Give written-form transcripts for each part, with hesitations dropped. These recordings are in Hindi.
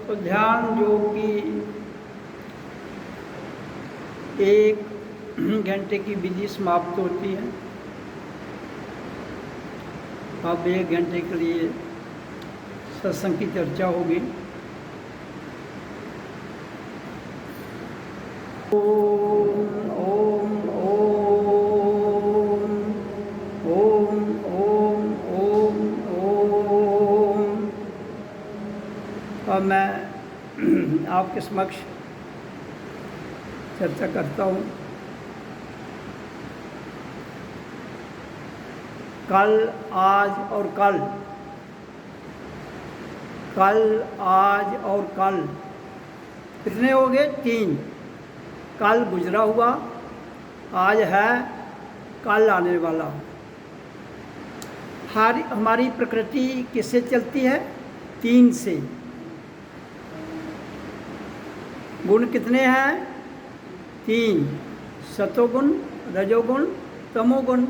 तो ध्यान जो कि 1 घंटे की विधि समाप्त होती है, अब 1 घंटे के लिए सत्संग की चर्चा होगी। ओम ओम ओम ओम ओम ओम ओम। अब मैं आपके समक्ष चर्चा करता हूँ। कल, आज और कल, कल, आज और कल कितने हो गए? 3। कल गुजरा हुआ, आज है, कल आने वाला। हमारी प्रकृति किससे चलती है? 3 से। गुण कितने हैं? 3। सतोगुण, रजोगुण, तमोगुण।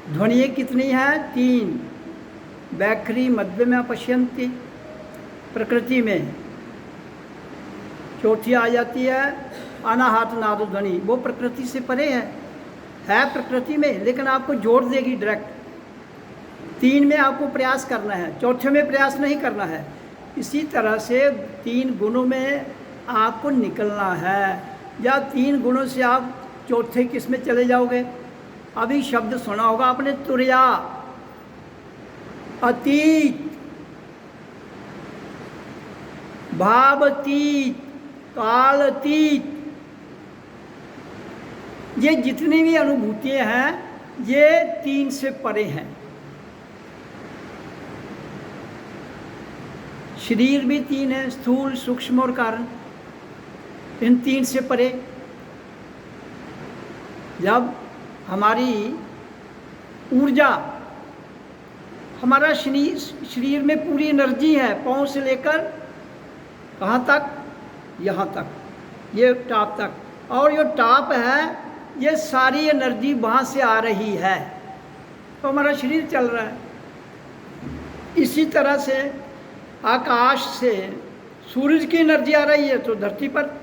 ध्वनियाँ कितनी हैं? 3। वैखरी मध्यम पश्यन्ति। प्रकृति में चौथी आ जाती है अनाहत नाद ध्वनि, वो प्रकृति से परे है प्रकृति में, लेकिन आपको जोड़ देगी डायरेक्ट। 3 में आपको प्रयास करना है, चौथे में प्रयास नहीं करना है। इसी तरह से 3 गुणों में आपको निकलना है, या 3 गुणों से आप चौथे किस में चले जाओगे? अभी शब्द सुना होगा आपने, तुर्या, अतीत, भावातीत, कालातीत। ये जितनी भी अनुभूतियाँ हैं ये 3 से परे हैं। शरीर भी 3 है, स्थूल, सूक्ष्म और कारण। इन 3 से परे जब हमारी ऊर्जा, हमारा शरीर में पूरी एनर्जी है, पाँव से लेकर कहाँ तक? यहाँ तक, ये टॉप तक। और जो टॉप है ये सारी एनर्जी वहाँ से आ रही है, तो हमारा शरीर चल रहा है। इसी तरह से आकाश से सूरज की एनर्जी आ रही है, तो धरती पर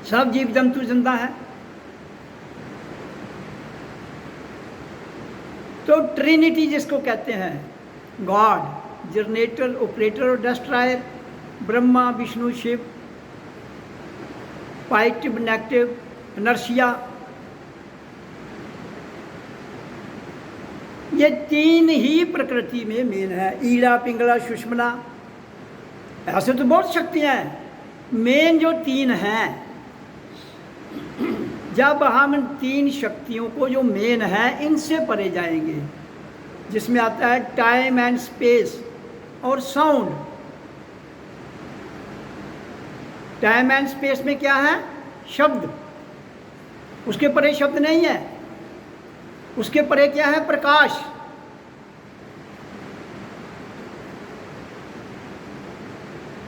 सब जीव जंतु जिंदा है। तो ट्रिनिटी जिसको कहते हैं, गॉड, जनरेटर, ऑपरेटर और destroyer, Brahma, Vishnu, Shiva, positive, negative, inertia, ये 3 ही प्रकृति में मेन है। ईड़ा, पिंगला, सुषुम्ना, ऐसे तो बहुत शक्तियाँ हैं, मेन जो 3 हैं। जब हम इन 3 शक्तियों को जो मेन है इनसे परे जाएंगे, जिसमें आता है टाइम एंड स्पेस और साउंड। टाइम एंड स्पेस में क्या है? शब्द। उसके परे शब्द नहीं है। उसके परे क्या है? प्रकाश।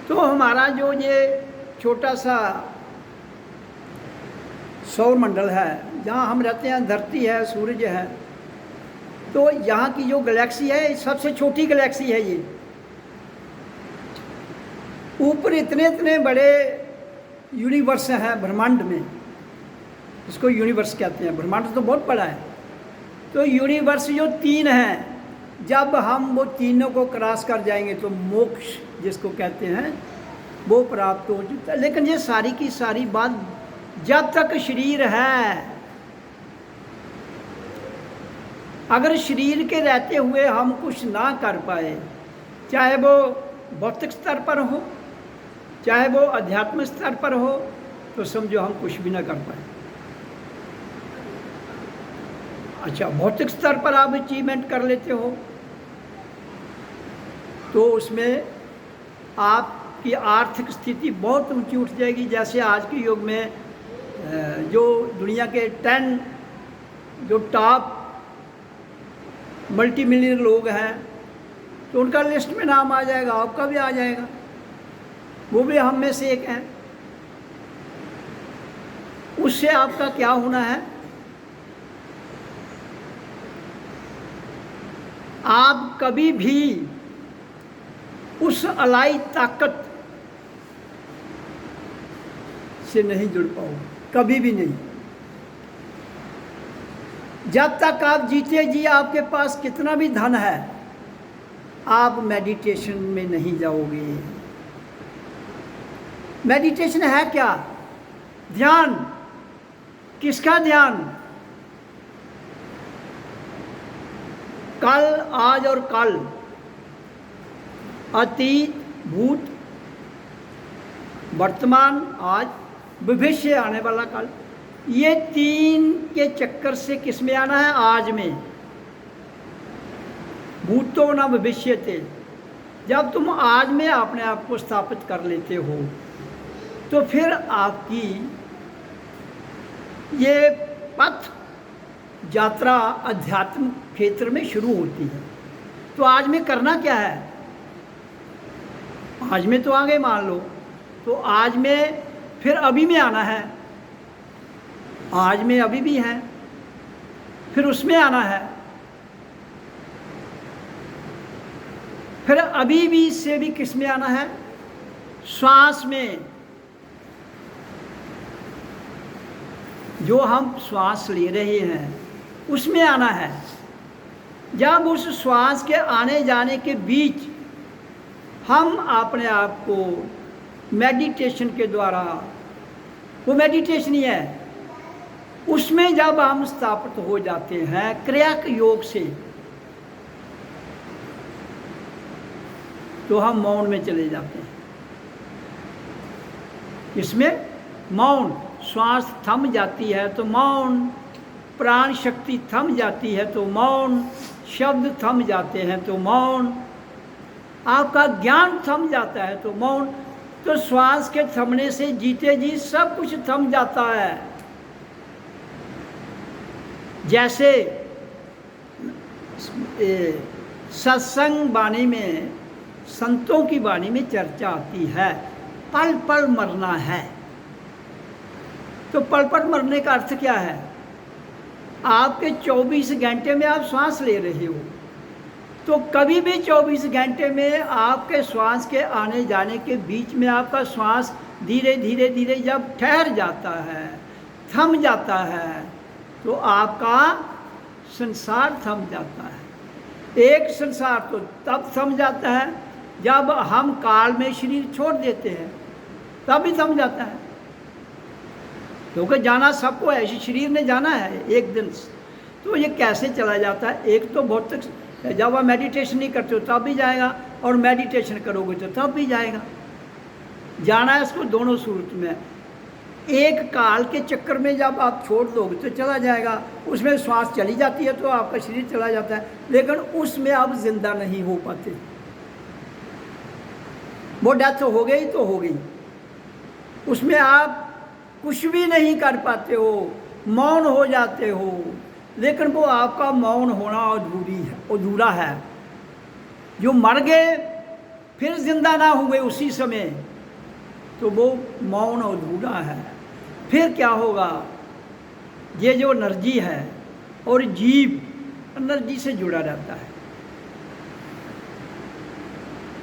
तो हमारा जो ये छोटा सा सौर मंडल है, जहाँ हम रहते हैं, धरती है, सूरज है, तो यहाँ की जो गैलेक्सी है सबसे छोटी गैलेक्सी है ये। ऊपर इतने इतने बड़े यूनिवर्स है ब्रह्मांड में, इसको यूनिवर्स कहते हैं, ब्रह्मांड तो बहुत बड़ा है। तो यूनिवर्स जो 3 हैं, जब हम वो तीनों को क्रॉस कर जाएंगे तो मोक्ष जिसको कहते हैं वो प्राप्त हो जाता है। लेकिन ये सारी की सारी बात जब तक शरीर है, अगर शरीर के रहते हुए हम कुछ ना कर पाए, चाहे वो भौतिक स्तर पर हो चाहे वो अध्यात्म स्तर पर हो, तो समझो हम कुछ भी ना कर पाए। अच्छा, भौतिक स्तर पर आप अचीवमेंट कर लेते हो तो उसमें आपकी आर्थिक स्थिति बहुत ऊंची उठ जाएगी। जैसे आज के युग में जो दुनिया के 10 जो टॉप मल्टी मिलियनर लोग हैं, तो उनका लिस्ट में नाम आ जाएगा, आपका भी आ जाएगा, वो भी हम में से एक हैं। उससे आपका क्या होना है, आप कभी भी उस अलाई ताकत से नहीं जुड़ पाओगे, कभी भी नहीं। जब तक आप जीते जी आपके पास कितना भी धन है, आप मेडिटेशन में नहीं जाओगे। मेडिटेशन है क्या? ध्यान। किसका ध्यान? कल, आज और कल, अतीत, भूत, वर्तमान, आज, भविष्य आने वाला कल, ये 3 के चक्कर से किस में आना है? आज में। भूतो न भविष्य थे। जब तुम आज में अपने आप को स्थापित कर लेते हो तो फिर आपकी ये पथ यात्रा अध्यात्म क्षेत्र में शुरू होती है। तो आज में करना क्या है? आज में तो आ गए मान लो, तो आज में फिर अभी में आना है, आज में अभी भी है, फिर उसमें आना है, फिर अभी भी से भी किस में आना है? श्वास में। जो हम श्वास ले रहे हैं उसमें आना है। जब उस श्वास के आने जाने के बीच हम अपने आप को मेडिटेशन के द्वारा, वो मेडिटेशन ही है, उसमें जब हम स्थापित हो जाते हैं क्रियाक योग से, तो हम मौन में चले जाते हैं। इसमें मौन, श्वास थम जाती है तो मौन, प्राण शक्ति थम जाती है तो मौन, शब्द थम जाते हैं तो मौन, आपका ज्ञान थम जाता है तो मौन। तो श्वास के थमने से जीते जी सब कुछ थम जाता है। जैसे सत्संग वाणी में, संतों की वाणी में चर्चा आती है, पल पल मरना है। तो पल पल मरने का अर्थ क्या है? आपके 24 घंटे में आप श्वास ले रहे हो, तो कभी भी 24 घंटे में आपके श्वास के आने जाने के बीच में आपका श्वास धीरे धीरे धीरे जब ठहर जाता है, थम जाता है, तो आपका संसार थम जाता है। एक संसार तो तब थम जाता है जब हम काल में शरीर छोड़ देते हैं, तब भी थम जाता है। क्योंकि जाना सबको है, शरीर ने जाना है एक दिन। तो ये कैसे चला जाता है? एक तो भौतिक, जब आप मेडिटेशन नहीं करते हो तब भी जाएगा, और मेडिटेशन करोगे तो तब भी जाएगा। जाना है इसको दोनों सूरत में। एक काल के चक्कर में जब आप छोड़ दोगे तो चला जाएगा, उसमें श्वास चली जाती है तो आपका शरीर चला जाता है, लेकिन उसमें आप जिंदा नहीं हो पाते। वो डेथ हो गई तो हो गई, उसमें आप कुछ भी नहीं कर पाते हो, मौन हो जाते हो। लेकिन वो आपका मौन होना अधूरा है। जो मर गए फिर जिंदा ना हुए उसी समय, तो वो मौन अधूरा है। फिर क्या होगा? ये जो एनर्जी है, और जीव एनर्जी से जुड़ा रहता है,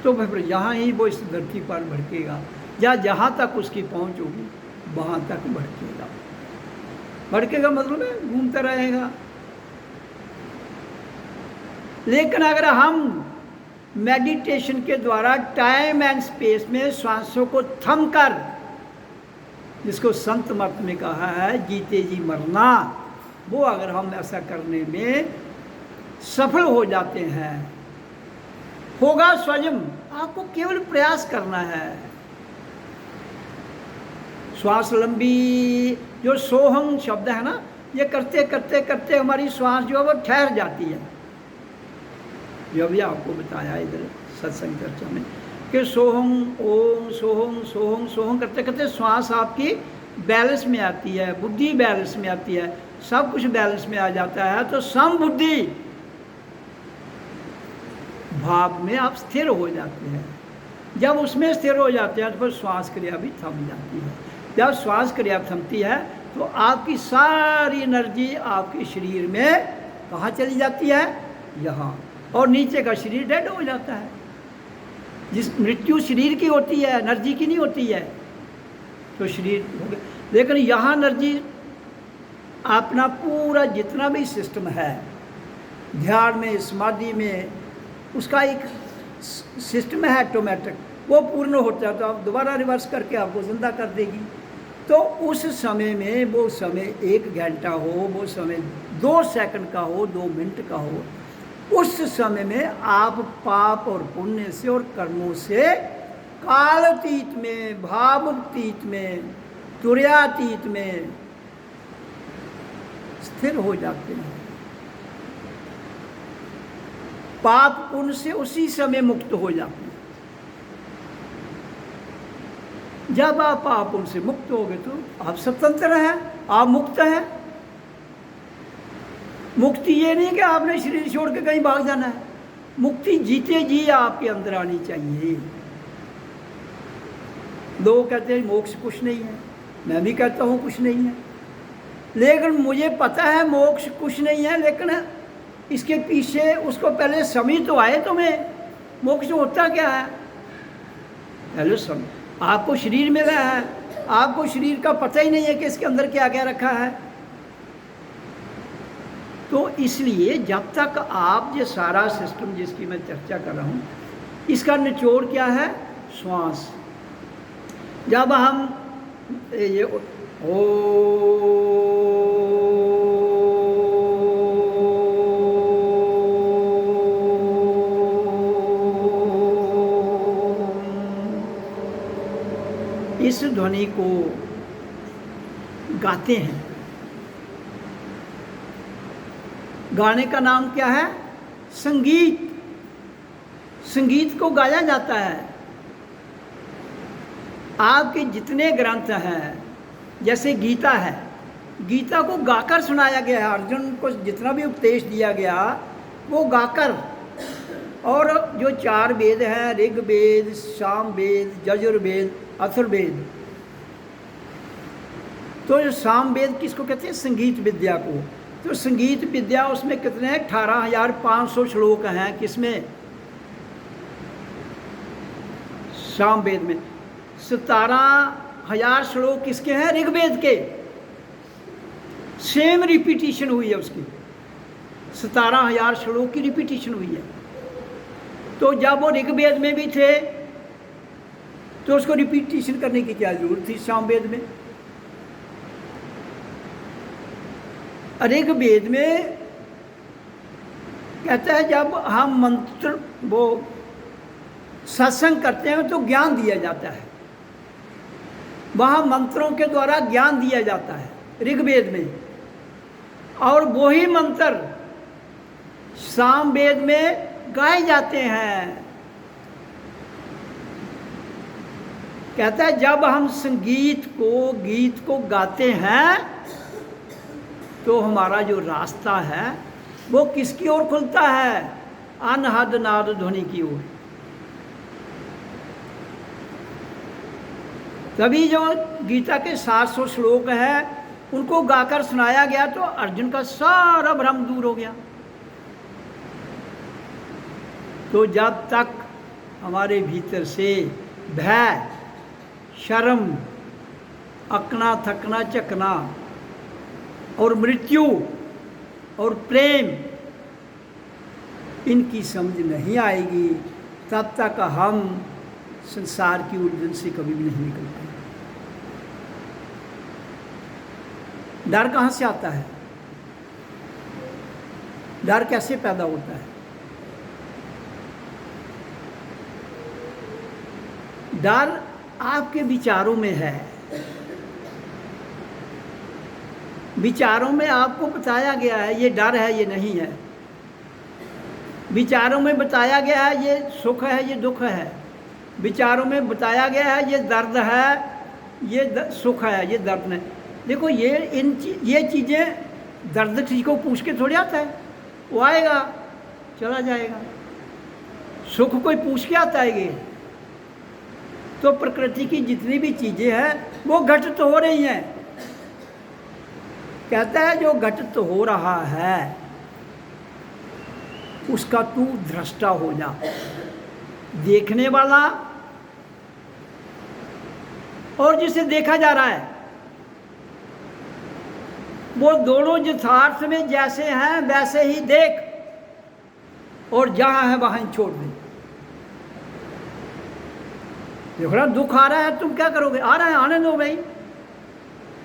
तो फिर यहाँ ही वो इस धरती पर भड़केगा। या जहाँ तक उसकी पहुँच होगी वहाँ तक भटकेगा। भटकेगा मतलब है घूमता रहेगा। लेकिन अगर हम मेडिटेशन के द्वारा टाइम एंड स्पेस में श्वासों को थम कर, जिसको संत मत में कहा है जीते जी मरना, वो अगर हम ऐसा करने में सफल हो जाते हैं, होगा स्वयं। आपको केवल प्रयास करना है। श्वास लंबी, जो सोहम शब्द है ना, ये करते करते करते हमारी श्वास जो है वो ठहर जाती है। जो भी आपको बताया इधर सत्संग चर्चा में कि सोहम ओम सोहम सोहम सोहम करते करते श्वास आपकी बैलेंस में आती है, बुद्धि बैलेंस में आती है, सब कुछ बैलेंस में आ जाता है। तो सम बुद्धि भाव में आप स्थिर हो जाते हैं। जब उसमें स्थिर हो जाते हैं तो फिर श्वास क्रिया भी थम जाती है। जब श्वास क्रिया थमती है तो आपकी सारी एनर्जी आपके शरीर में कहाँ चली जाती है? यहाँ। और नीचे का शरीर डेड हो जाता है। जिस मृत्यु शरीर की होती है, एनर्जी की नहीं होती है। तो शरीर हो गया, लेकिन यहाँ एनर्जी अपना पूरा जितना भी सिस्टम है ध्यान में, समाधि में, उसका एक सिस्टम है ऑटोमेटिक, वो पूर्ण होता है तो आप दोबारा रिवर्स करके आपको जिंदा कर देगी। तो उस समय में, वो समय 1 घंटा हो, वो समय 2 सेकंड का हो, 2 मिनट का हो, उस समय में आप पाप और पुण्य से और कर्मों से कालातीत में, भावातीत में, तुर्यातीत में स्थिर हो जाते हैं। पाप पुण्य से उसी समय मुक्त हो जाते हैं। जब आप पाप पुण्य से मुक्त हो गए तो आप स्वतंत्र हैं, आप मुक्त हैं। मुक्ति ये नहीं कि आपने शरीर छोड़ के कहीं भाग जाना है। मुक्ति जीते जी आपके अंदर आनी चाहिए। लोग कहते हैं मोक्ष कुछ नहीं है, मैं भी कहता हूँ कुछ नहीं है, लेकिन मुझे पता है मोक्ष कुछ नहीं है। लेकिन इसके पीछे उसको पहले समय तो आए तुम्हें। मोक्ष होता क्या है? पहले समय। आपको शरीर मिला है, आपको शरीर का पता ही नहीं है कि इसके अंदर क्या क्या रखा है। तो इसलिए जब तक आप ये सारा सिस्टम जिसकी मैं चर्चा कर रहा हूँ, इसका निचोड़ क्या है? श्वास। जब हम ये इस ध्वनि को गाते हैं, गाने का नाम क्या है? संगीत। संगीत को गाया जाता है। आपके जितने ग्रंथ हैं, जैसे गीता है, गीता को गाकर सुनाया गया है। अर्जुन को जितना भी उपदेश दिया गया वो गाकर। और जो 4 वेद हैं, ऋग्वेद, सामवेद, यजुर्वेद, अथर्ववेद, तो जो सामवेद किसको कहते हैं? संगीत विद्या को। तो संगीत विद्या उसमें कितने हैं? 18,500 श्लोक हैं। किसमें? सामवेद में। 17,000 श्लोक किसके हैं? ऋग्वेद के। सेम रिपीटिशन हुई है उसकी, 17,000 श्लोक की रिपीटिशन हुई है। तो जब वो ऋग्वेद में भी थे तो उसको रिपीटिशन करने की क्या जरूरत थी सामवेद में? ऋग्वेद में कहता है जब हम मंत्र वो सत्संग करते हैं तो ज्ञान दिया जाता है। वहाँ मंत्रों के द्वारा ज्ञान दिया जाता है ऋग्वेद में, और वही मंत्र सामवेद में गाए जाते हैं। कहता है जब हम संगीत को, गीत को गाते हैं तो हमारा जो रास्ता है वो किसकी ओर खुलता है? अनहद नाद ध्वनि की ओर। तभी जो गीता के 700 श्लोक हैं उनको गाकर सुनाया गया तो अर्जुन का सारा भ्रम दूर हो गया। तो जब तक हमारे भीतर से भय, शर्म, अकना थकना चकना और मृत्यु और प्रेम, इनकी समझ नहीं आएगी तब तक हम संसार की उलझन से कभी भी नहीं निकल पाएंगे। डर कहाँ से आता है? डर कैसे पैदा होता है? डर आपके विचारों में है। विचारों में आपको बताया गया है ये डर है, ये नहीं है। विचारों में बताया गया है ये सुख है, ये दुख है। विचारों में बताया गया है ये दर्द है, ये सुख है, ये दर्द नहीं। देखो ये चीज़ें दर्द किसी को पूछ के थोड़ी आता है, वो आएगा चला जाएगा। सुख कोई पूछ के आता है ये? तो प्रकृति की जितनी भी चीज़ें हैं वो घटित हो रही हैं। कहता है जो घटित हो रहा है उसका तू दृष्टा हो जा। देखने वाला और जिसे देखा जा रहा है वो दोनों यथार्थ में जैसे हैं वैसे ही देख, और जहां है वहां छोड़ दे। देखो ना, दुख आ रहा है तुम क्या करोगे? आ रहा है आने दो भाई।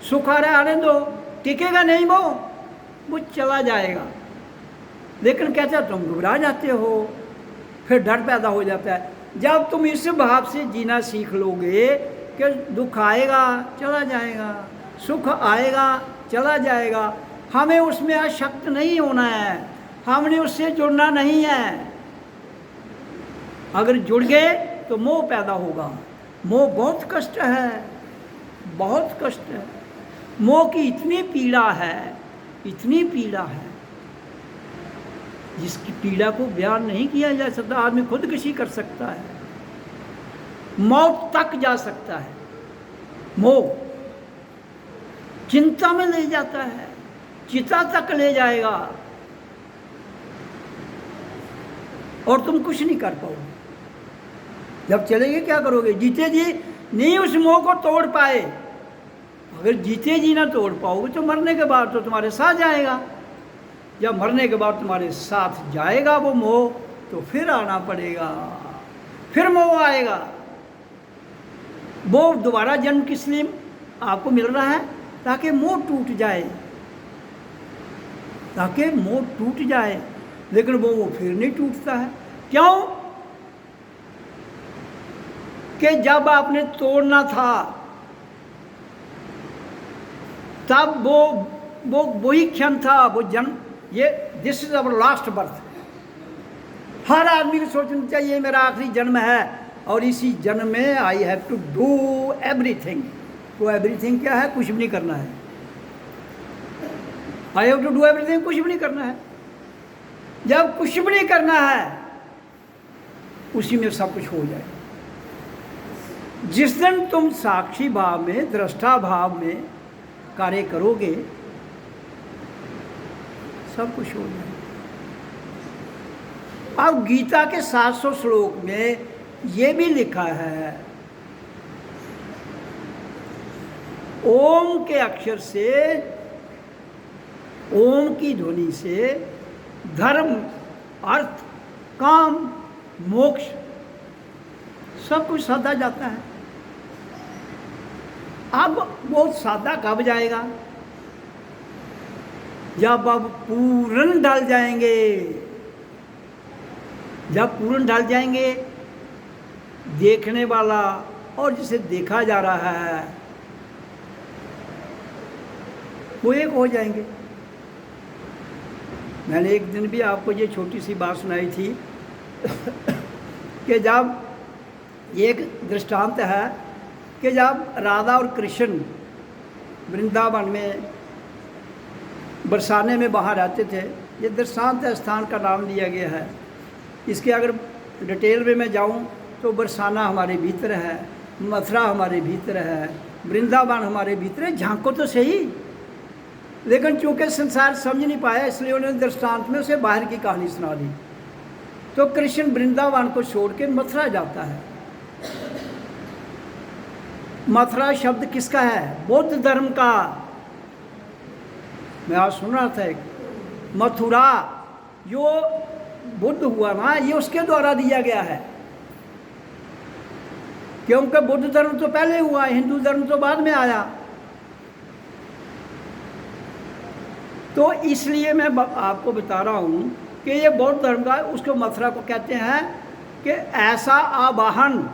सुख आ रहा है आने दो, टिकेगा नहीं वो चला जाएगा। लेकिन कहते तुम घबरा जाते हो, फिर डर पैदा हो जाता है। जब तुम इस भाव से जीना सीख लोगे कि दुख आएगा चला जाएगा, सुख आएगा चला जाएगा, हमें उसमें आसक्त नहीं होना है, हमने उससे जुड़ना नहीं है। अगर जुड़ गए तो मोह पैदा होगा। मोह बहुत कष्ट है, बहुत कष्ट है। मोह की इतनी पीड़ा है, इतनी पीड़ा है जिसकी पीड़ा को बयान नहीं किया जा सकता। आदमी खुदकुशी कर सकता है, मौत तक जा सकता है। मोह चिंता में ले जाता है, चिता तक ले जाएगा और तुम कुछ नहीं कर पाओगे। जब चलेंगे क्या करोगे? जीते जी नहीं उस मोह को तोड़ पाए। अगर जीते जी ना तोड़ पाओगे तो मरने के बाद तो तुम्हारे साथ जाएगा। जब मरने के बाद तुम्हारे साथ जाएगा वो मोह, तो फिर आना पड़ेगा, फिर मोह आएगा। वो दोबारा जन्म किस लिए आपको मिल रहा है? ताकि मोह टूट जाए, ताकि मोह टूट जाए। लेकिन वो फिर नहीं टूटता है। क्यों? कि जब आपने तोड़ना था तब वो वही क्षण था, वो जन्म। ये this is our last birth. हर आदमी को सोचना चाहिए मेरा आखिरी जन्म है और इसी जन्म में I have to do everything. तो एवरीथिंग क्या है? कुछ भी नहीं करना है। I have to do everything, कुछ भी नहीं करना है। जब कुछ भी नहीं करना है उसी में सब कुछ हो जाए। जिस दिन तुम साक्षी भाव में, दृष्टा भाव में कार्य करोगे सब कुछ हो जाए। अब गीता के 700 श्लोक में ये भी लिखा है, ओम के अक्षर से, ओम की ध्वनि से धर्म, अर्थ, काम, मोक्ष सब कुछ साधा जाता है। अब वो साधा कब जाएगा? जब अब पूर्ण ढल जाएंगे। जब पूर्ण ढल जाएंगे, देखने वाला और जिसे देखा जा रहा है वो एक हो जाएंगे। मैंने एक दिन भी आपको ये छोटी सी बात सुनाई थी कि जब एक दृष्टांत है कि जब राधा और कृष्ण वृंदावन में बरसाने में वहाँ रहते थे। ये दृष्टांत स्थान का नाम दिया गया है। इसके अगर डिटेल में मैं जाऊँ तो बरसाना हमारे भीतर है, मथुरा हमारे भीतर है, वृंदावन हमारे भीतर है। झांको तो सही, लेकिन चूँकि संसार समझ नहीं पाया इसलिए उन्होंने दृष्टांत में उसे बाहर की कहानी सुना दी। तो कृष्ण वृंदावन को छोड़ के मथुरा जाता है। मथुरा शब्द किसका है? बौद्ध धर्म का। मैं आज सुन रहा था, एक मथुरा जो बुद्ध हुआ ना, ये उसके द्वारा दिया गया है, क्योंकि बुद्ध धर्म तो पहले हुआ, हिंदू धर्म तो बाद में आया। तो इसलिए मैं आपको बता रहा हूँ कि ये बौद्ध धर्म का, उसको मथुरा को कहते हैं कि ऐसा आवाहन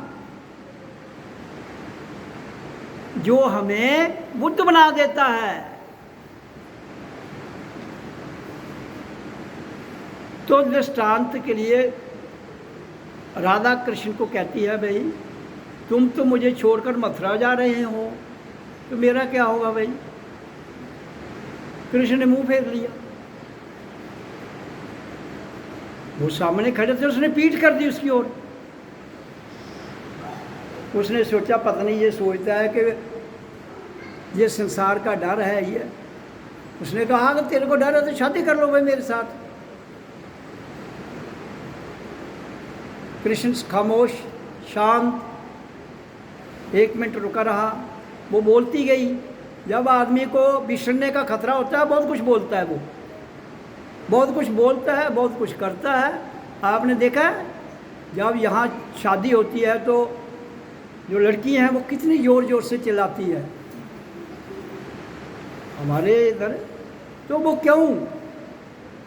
जो हमें बुद्ध बना देता है। तो दृष्टांत के लिए राधा कृष्ण को कहती है, भाई तुम तो मुझे छोड़कर मथुरा जा रहे हो, तो मेरा क्या होगा भाई? कृष्ण ने मुंह फेर लिया। वो सामने खड़े थे, उसने पीठ कर दी उसकी ओर। उसने सोचा पता नहीं ये सोचता है कि ये संसार का डर है ये। उसने कहा अगर तेरे को डर है तो शादी कर लो भाई मेरे साथ। कृष्ण खामोश शांत, 1 मिनट रुका रहा। वो बोलती गई। जब आदमी को बिछड़ने का खतरा होता है, बहुत कुछ बोलता है, वो बहुत कुछ बोलता है, बहुत कुछ करता है। आपने देखा है जब यहाँ शादी होती है तो जो लड़की हैं वो कितनी ज़ोर ज़ोर से चिल्लाती है हमारे इधर। तो वो क्यों?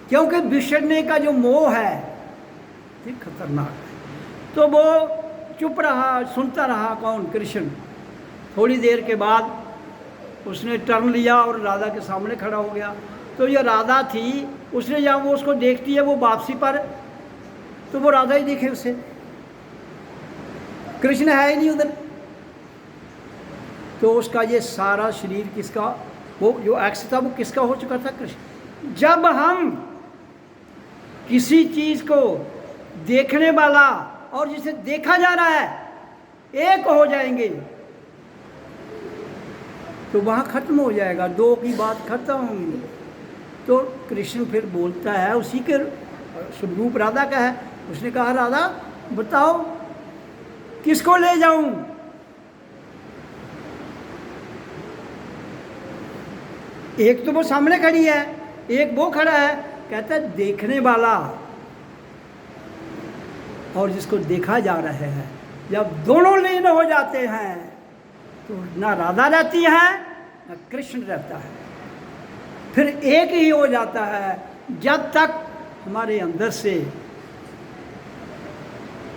क्योंकि बिछड़ने का जो मोह है ये खतरनाक है। तो वो चुप रहा, सुनता रहा। कौन? कृष्ण। थोड़ी देर के बाद उसने टर्न लिया और राधा के सामने खड़ा हो गया। तो ये राधा थी, उसने जब वो उसको देखती है वो वापसी पर, तो वो राधा ही दिखे उसे, कृष्ण है ही नहीं उधर। तो उसका ये सारा शरीर किसका, वो जो एक्स था वो किसका हो चुका था? कृष्ण। जब हम किसी चीज़ को देखने वाला और जिसे देखा जा रहा है एक हो जाएंगे तो वहाँ खत्म हो जाएगा, दो की बात खत्म। तो कृष्ण फिर बोलता है, उसी के स्वरूप राधा का है। उसने कहा राधा बताओ किसको ले जाऊं? एक तो वो सामने खड़ी है, एक वो खड़ा है। कहता है देखने वाला और जिसको देखा जा रहा है, जब दोनों लीन हो जाते हैं तो ना राधा रहती है ना कृष्ण रहता है, फिर एक ही हो जाता है। जब तक हमारे अंदर से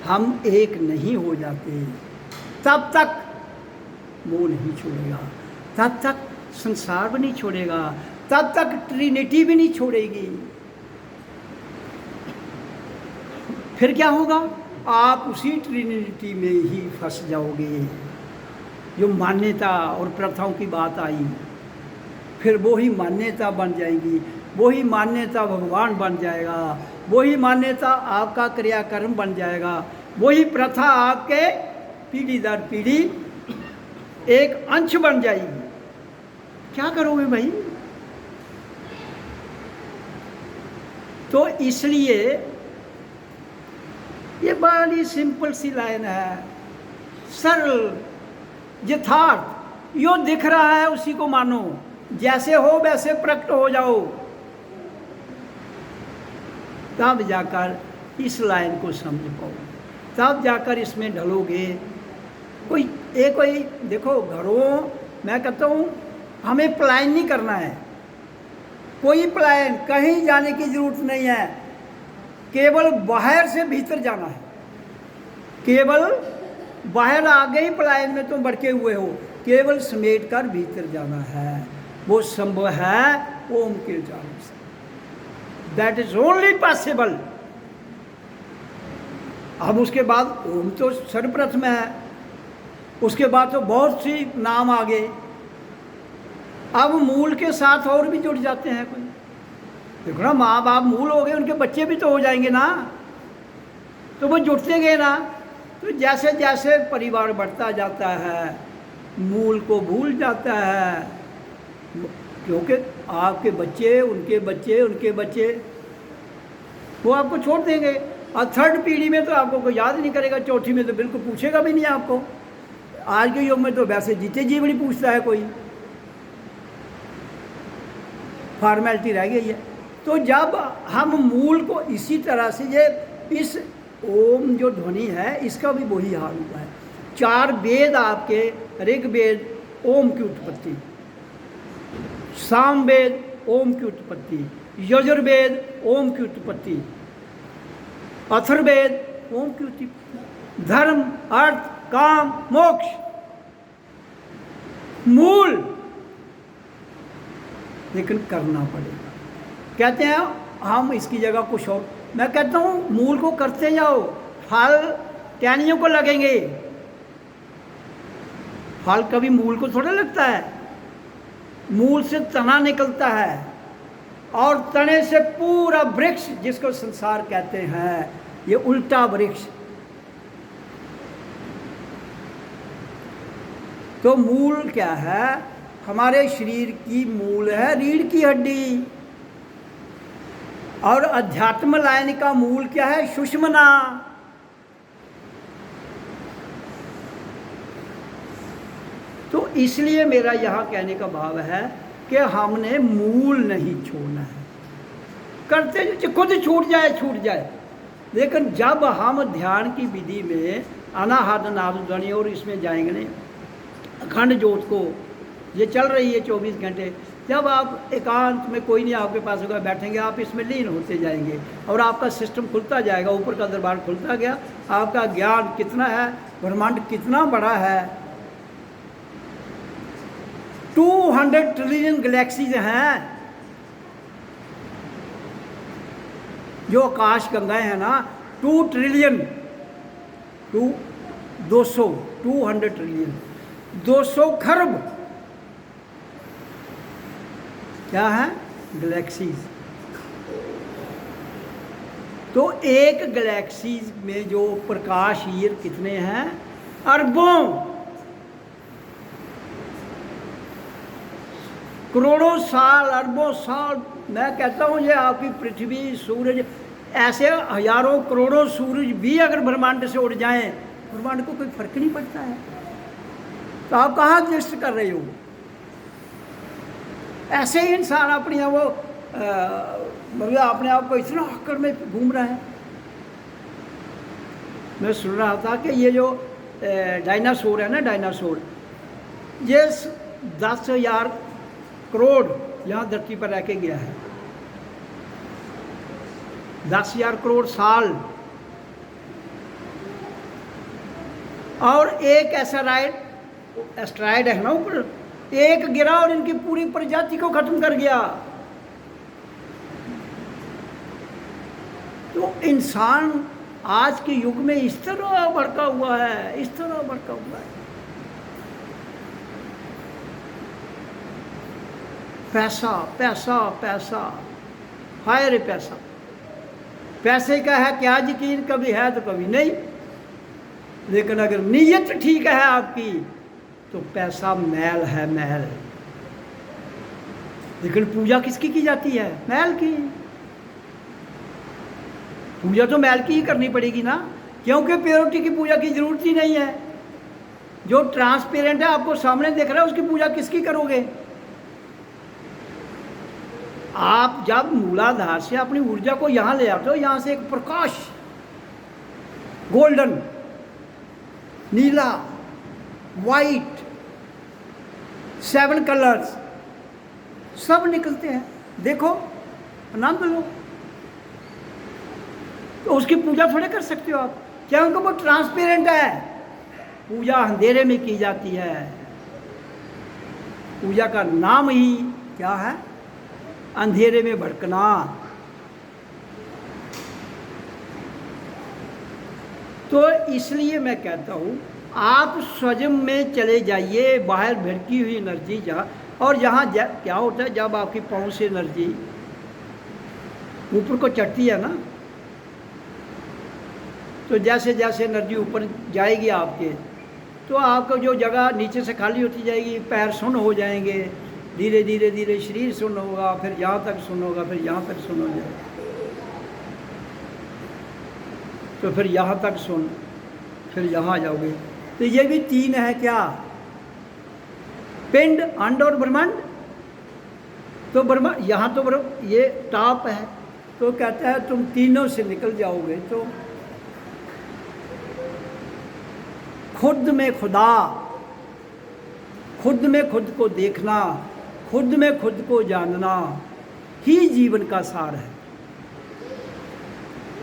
हम एक नहीं हो जाते तब तक मोह नहीं छोड़ेगा, तब तक संसार भी नहीं छोड़ेगा, तब तक ट्रिनिटी भी नहीं छोड़ेगी। फिर क्या होगा? आप उसी ट्रिनिटी में ही फंस जाओगे। जो मान्यता और प्रथाओं की बात आई, फिर वो ही मान्यता बन जाएंगी, वही मान्यता भगवान बन जाएगा, वही मान्यता आपका क्रियाकर्म बन जाएगा, वही प्रथा आपके पीढ़ी दर पीढ़ी एक अंश बन जाएगी। क्या करोगे भाई? तो इसलिए ये बड़ी सिंपल सी लाइन है, सरल यथार्थ। यो दिख रहा है उसी को मानो, जैसे हो वैसे प्रकट हो जाओ, तब जाकर इस लाइन को समझ पाओ, तब जाकर इसमें ढलोगे। कोई देखो घरों, मैं कहता हूँ हमें प्लान नहीं करना है, कोई प्लान कहीं जाने की ज़रूरत नहीं है, केवल बाहर से भीतर जाना है। केवल बाहर आ गए प्लान में तुम भड़के हुए हो, केवल समेट कर भीतर जाना है। वो संभव है ओम के जाने से, दैट इज ओनली पॉसिबल। अब उसके बाद ओम तो सर्वप्रथम है, उसके बाद तो बहुत सी नाम आ गए। अब मूल के साथ और भी जुड़ जाते हैं कोई। देखो ना, माँ बाप मूल हो गए, उनके बच्चे भी तो हो जाएंगे ना, तो वो जुड़ते गए ना। तो जैसे जैसे परिवार बढ़ता जाता है मूल को भूल जाता है, क्योंकि आपके बच्चे उनके बच्चे उनके बच्चे वो आपको छोड़ देंगे। और 3rd पीढ़ी में तो आपको कोई याद नहीं करेगा, 4थी में तो बिल्कुल पूछेगा भी नहीं आपको। आज के युग में तो वैसे जीते जी भी नहीं पूछता है कोई, फॉर्मेलिटी रह गई है। तो जब हम मूल को इसी तरह से, ये इस ओम जो ध्वनि है इसका भी वही हाल हुआ है। 4 वेद आपके, ऋग्वेद ओम की उत्पत्ति, सामवेद ओम की उत्पत्ति, यजुर्वेद ओम की उत्पत्ति, अथर्ववेद ओम की उत्पत्ति, धर्म अर्थ काम मोक्ष, मूल। लेकिन करना पड़ेगा। कहते हैं हम इसकी जगह कुछ और, मैं कहता हूँ मूल को करते जाओ, फल टहनियों को लगेंगे, फल कभी मूल को थोड़ा लगता है। मूल से तना निकलता है और तने से पूरा वृक्ष, जिसको संसार कहते हैं, ये उल्टा वृक्ष। तो मूल क्या है? हमारे शरीर की मूल है रीढ़ की हड्डी, और अध्यात्म लाइन का मूल क्या है? सुषुम्ना। तो इसलिए मेरा यहाँ कहने का भाव है कि हमने मूल नहीं छोड़ना है। करते जो खुद छूट जाए। लेकिन जब हम ध्यान की विधि में अनाहत नाद ध्वनि और इसमें जाएंगे नहीं, अखंड ज्योत को, ये चल रही है 24 घंटे, जब आप एकांत में कोई नहीं आपके पास होगा, बैठेंगे, आप इसमें लीन होते जाएंगे और आपका सिस्टम खुलता जाएगा, ऊपर का दरबार खुलता गया। आपका ज्ञान कितना है, ब्रह्मांड कितना बड़ा है, 200 ट्रिलियन गैलेक्सीज हैं। जो आकाश गंगाएं हैं ना, 200 ट्रिलियन 200 खरब क्या है? गैलेक्सीज। तो एक गैलेक्सीज में जो प्रकाश ईयर कितने हैं? अरबों करोड़ों साल, अरबों साल। मैं कहता हूँ ये आपकी पृथ्वी, सूरज, ऐसे हजारों करोड़ों सूरज भी अगर ब्रह्मांड से उड़ जाएं, ब्रह्मांड को कोई फर्क नहीं पड़ता है। तो आप कहाँ एडजस्ट कर रहे हो? ऐसे ही इंसान अपनी वो मतलब अपने आप को इतना आकड़ में घूम रहा है। मैं सुन रहा था कि ये जो डायनासोर है ना, डायनासोर, ये 10,000 करोड़ यहाँ धरती पर रह के गया है। 10,000 करोड़ साल। और एक एस्ट्राइड है ना ऊपर, एक गिरा और इनकी पूरी प्रजाति को खत्म कर गया। तो इंसान आज के युग में इस तरह भड़का हुआ है, इस तरह भड़का हुआ है। पैसा पैसा पैसा, हाय रे पैसा। पैसे का है क्या यकीन, कभी है तो कभी नहीं। लेकिन अगर नीयत ठीक है आपकी तो पैसा मैल है, मैल। लेकिन पूजा किसकी की जाती है? मैल की। पूजा तो मैल की ही करनी पड़ेगी ना, क्योंकि प्योरिटी की पूजा की जरूरत ही नहीं है। जो ट्रांसपेरेंट है, आपको सामने दिख रहा है, उसकी पूजा किसकी करोगे? आप जब मूलाधार से अपनी ऊर्जा को यहाँ ले आते हो, यहाँ से एक प्रकाश, गोल्डन, नीला, वाइट, 7 कलर्स सब निकलते हैं। देखो, आनंद लो। तो उसकी पूजा थोड़े कर सकते हो आप, क्योंकि वो ट्रांसपेरेंट है। पूजा अंधेरे में की जाती है। पूजा का नाम ही क्या है? अंधेरे में भड़कना। तो इसलिए मैं कहता हूँ आप स्वयं में चले जाइए, बाहर भड़की हुई एनर्जी जहाँ, और यहाँ क्या होता है, जब आपकी पाँव से एनर्जी ऊपर को चढ़ती है ना, तो जैसे जैसे एनर्जी ऊपर जाएगी आपके, तो आपको जो जगह नीचे से खाली होती जाएगी, पैर सुन्न हो जाएंगे, धीरे धीरे धीरे शरीर सुन्न होगा, फिर यहाँ तक सुन्न होगा, फिर यहाँ तक सुन्न हो जाएगा, तो फिर यहाँ तक सुन, फिर यहाँ आ जाओगे। तो ये भी तीन है क्या, पिंड, अंड और ब्रह्मांड। तो ब्रह्मांड यहाँ तो ये टॉप है, तो कहता है तुम तीनों से निकल जाओगे तो खुद में खुदा, खुद में खुद को देखना, खुद में खुद को जानना ही जीवन का सार है।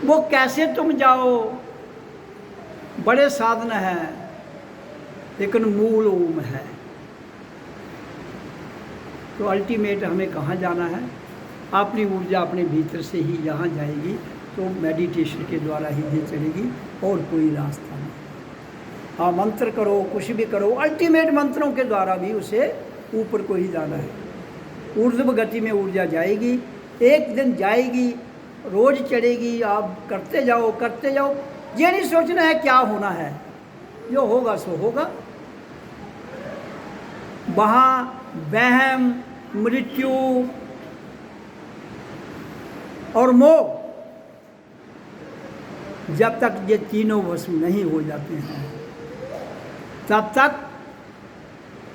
वो कैसे तुम जाओ, बड़े साधन हैं, लेकिन मूल ओम है। तो अल्टीमेट हमें कहाँ जाना है, अपनी ऊर्जा अपने भीतर से ही यहाँ जाएगी, तो मेडिटेशन के द्वारा ही ये चलेगी, और कोई रास्ता नहीं। हाँ, मंत्र करो, कुछ भी करो, अल्टीमेट मंत्रों के द्वारा भी उसे ऊपर को ही जाना है। ऊर्ध्व गति में ऊर्जा जाएगी, एक दिन जाएगी, रोज चढ़ेगी। आप करते जाओ करते जाओ, ये नहीं सोचना है क्या होना है, जो होगा सो होगा। वहाँ वहम, मृत्यु और मोह, जब तक ये तीनों वस्तु नहीं हो जाते हैं तब तक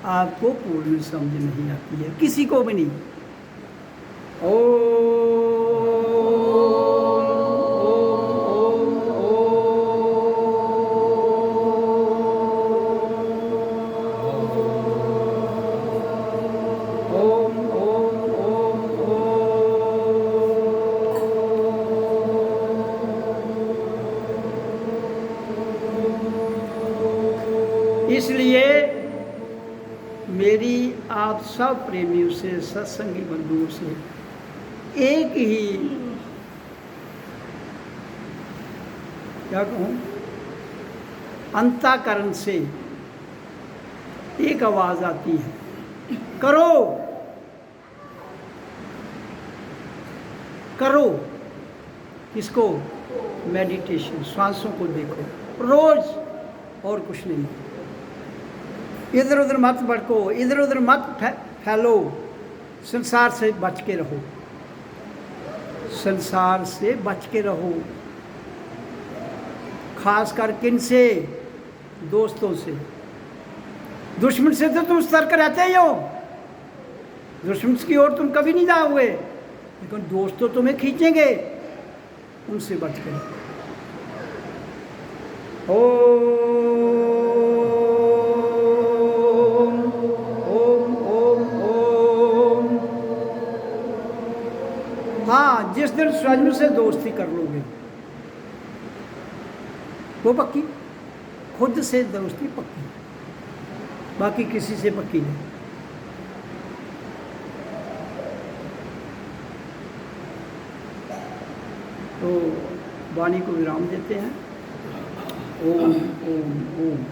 आपको पूर्ण समझ नहीं आती है, किसी को भी नहीं। इसलिए मेरी आप सब प्रेमियों से, सत्संगी बंधुओं से एक ही, क्या कहूँ, अंतःकरण से एक आवाज़ आती है, करो करो। किसको? मेडिटेशन, श्वासों को देखो रोज, और कुछ नहीं। इधर उधर मत भटको, इधर उधर मत फैलो, संसार से बच के रहो, संसार से बच के रहो। खासकर किन से? दोस्तों से। दुश्मन से तो तुम सतर्क रहते ही हो, दुश्मन की ओर तुम कभी नहीं जाओगे, लेकिन दोस्त तो तुम्हें खींचेंगे, उनसे बच के रहो। हाँ, जिस दिन स्वयं से दोस्ती कर लोगे वो पक्की, खुद से दोस्ती पक्की, बाकी किसी से पक्की नहीं। तो वाणी को विराम देते हैं। ओम ओम ओम।